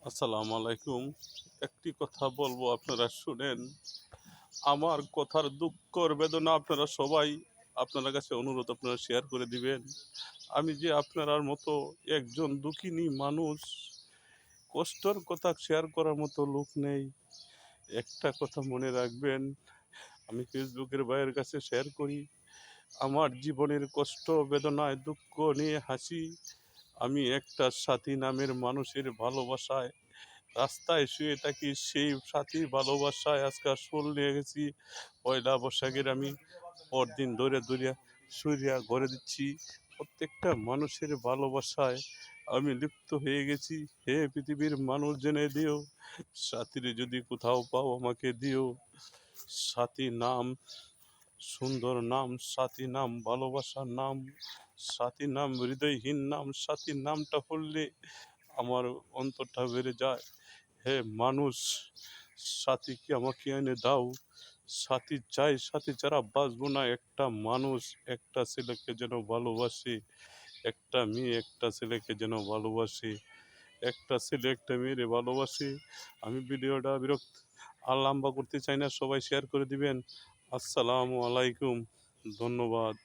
আসসালামু আলাইকুম। একটি কথা বলবো, আপনারা শুনেন। আমার কথার দুঃখ আর বেদনা আপনারা সবাই, আপনার কাছে অনুরোধ, আপনারা শেয়ার করে দিবেন। আমি যে আপনার মতো একজন দুঃখিনী মানুষ, কষ্টর কথা শেয়ার করার মতো লোক নেই। একটা কথা মনে রাখবেন, আমি ফেসবুকের ভাইয়ের কাছে শেয়ার করি আমার জীবনের কষ্ট, বেদনায়, দুঃখ নিয়ে হাসি। আমি একটা সাথী নামের মানুষের ভালোবাসায় রাস্তায় শুয়ে থাকি, সেই সাথীর ভালোবাসায় আজকে শোল নিয়ে গেছি। পয়লা বৈশাখের আমি পরদিন ধরে ধরে সূর্যা ঘরে দিচ্ছি। প্রত্যেকটা মানুষের ভালোবাসায় আমি লিপ্ত হয়ে গেছি। হে পৃথিবীর মানুষ, জেনে দিও, সাথীর যদি কোথাও পাও আমাকে দিও। সাথী নাম, সুন্দর নাম, সাথী নাম ভালোবাসার নাম, সাথী নাম হৃদয়হীন নাম। সাথীর নামটা পড়লে আমার অন্তরটা বেড়ে যায়। হে মানুষ, সাথীকে আমাকে এনে দাও। সাথী চাই, সাথী ছাড়া বাঁচবো না। একটা মানুষ একটা ছেলেকে যেন ভালোবাসে, একটা মেয়ে একটা ছেলেকে যেন ভালোবাসে, একটা ছেলে একটা মেয়েরে ভালোবাসে। আমি ভিডিওটা বিরক্ত আর লম্বা করতে চাই না, সবাই শেয়ার করে দিবেন। আসসালামু আলাইকুম, ধন্যবাদ।